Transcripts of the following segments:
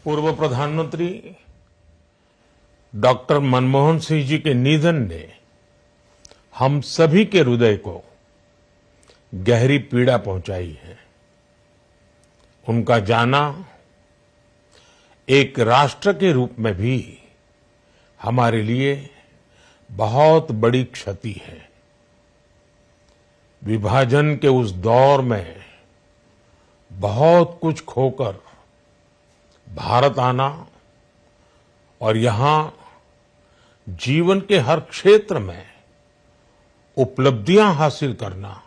पूर्व प्रधानमंत्री डॉक्टर मनमोहन सिंह जी के निधन ने हम सभी के हृदय को गहरी पीड़ा पहुंचाई है। उनका जाना एक राष्ट्र के रूप में भी हमारे लिए बहुत बड़ी क्षति है। विभाजन के उस दौर में बहुत कुछ खोकर भारत आना और यहां जीवन के हर क्षेत्र में उपलब्धियां हासिल करना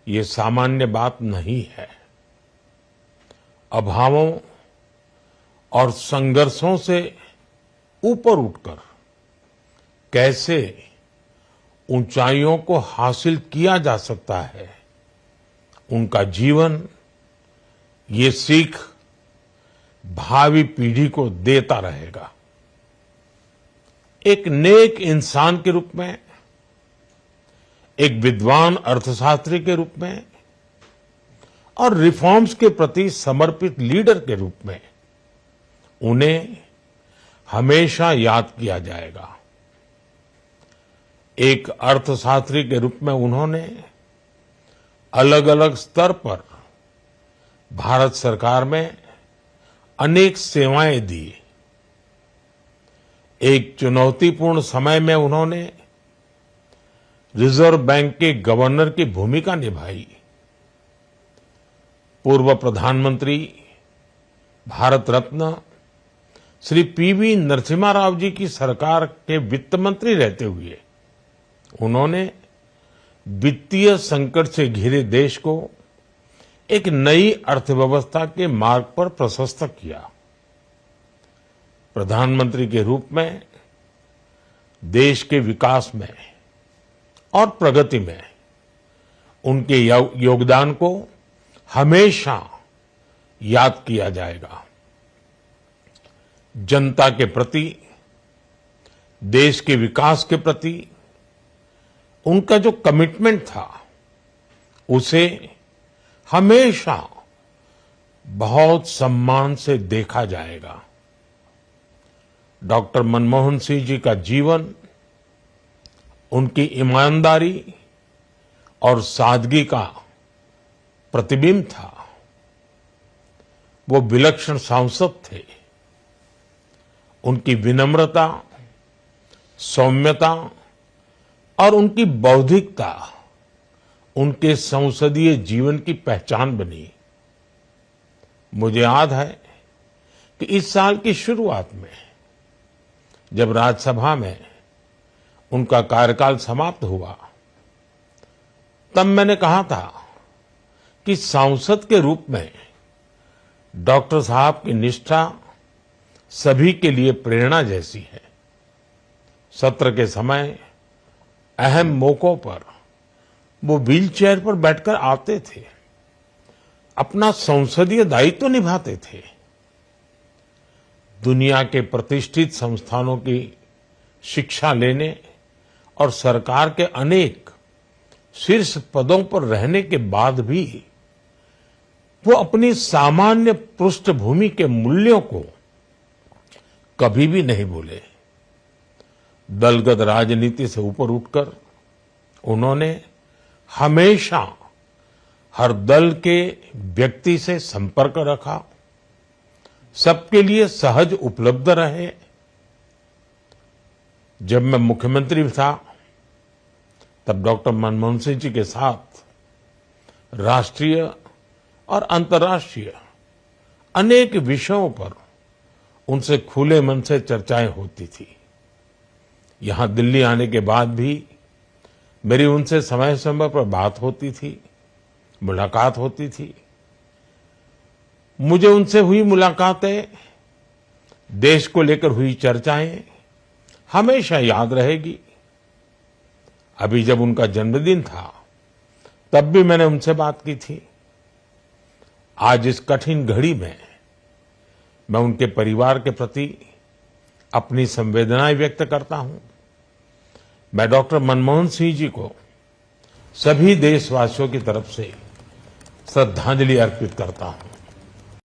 ये सामान्य बात नहीं है। अभावों और संघर्षों से ऊपर उठकर कैसे ऊंचाइयों को हासिल किया जा सकता है, उनका जीवन ये सीख भावी पीढ़ी को देता रहेगा। एक नेक इंसान के रूप में, एक विद्वान अर्थशास्त्री के रूप में और रिफॉर्म्स के प्रति समर्पित लीडर के रूप में उन्हें हमेशा याद किया जाएगा। एक अर्थशास्त्री के रूप में उन्होंने अलग अलग स्तर पर भारत सरकार में अनेक सेवाएं दी। एक चुनौतीपूर्ण समय में उन्होंने रिजर्व बैंक के गवर्नर की भूमिका निभाई। पूर्व प्रधानमंत्री भारत रत्न श्री पीवी नरसिम्हा राव जी की सरकार के वित्त मंत्री रहते हुए उन्होंने वित्तीय संकट से घिरे देश को एक नई अर्थव्यवस्था के मार्ग पर प्रशस्त किया। प्रधानमंत्री के रूप में देश के विकास में और प्रगति में उनके योगदान को हमेशा याद किया जाएगा। जनता के प्रति, देश के विकास के प्रति उनका जो कमिटमेंट था उसे हमेशा बहुत सम्मान से देखा जाएगा। डॉक्टर मनमोहन सिंह जी का जीवन उनकी ईमानदारी और सादगी का प्रतिबिंब था। वो विलक्षण सांसद थे। उनकी विनम्रता, सौम्यता और उनकी बौद्धिकता उनके संसदीय जीवन की पहचान बनी। मुझे याद है कि इस साल की शुरुआत में जब राज्यसभा में उनका कार्यकाल समाप्त हुआ, तब मैंने कहा था कि सांसद के रूप में डॉक्टर साहब की निष्ठा सभी के लिए प्रेरणा जैसी है। सत्र के समय अहम मौकों पर वो व्हीलचेयर पर बैठकर आते थे, अपना संसदीय दायित्व निभाते थे। दुनिया के प्रतिष्ठित संस्थानों की शिक्षा लेने और सरकार के अनेक शीर्ष पदों पर रहने के बाद भी वो अपनी सामान्य पृष्ठभूमि के मूल्यों को कभी भी नहीं भूले। दलगत राजनीति से ऊपर उठकर उन्होंने हमेशा हर दल के व्यक्ति से संपर्क रखा, सबके लिए सहज उपलब्ध रहे। जब मैं मुख्यमंत्री था तब डॉक्टर मनमोहन सिंह जी के साथ राष्ट्रीय और अंतर्राष्ट्रीय अनेक विषयों पर उनसे खुले मन से चर्चाएं होती थी। यहां दिल्ली आने के बाद भी मेरी उनसे समय समय पर बात होती थी, मुलाकात होती थी। मुझे उनसे हुई मुलाकातें, देश को लेकर हुई चर्चाएं हमेशा याद रहेगी। अभी जब उनका जन्मदिन था तब भी मैंने उनसे बात की थी। आज इस कठिन घड़ी में मैं उनके परिवार के प्रति अपनी संवेदनाएं व्यक्त करता हूं। मैं डॉक्टर मनमोहन सिंह जी को सभी देशवासियों की तरफ से श्रद्धांजलि अर्पित करता हूं।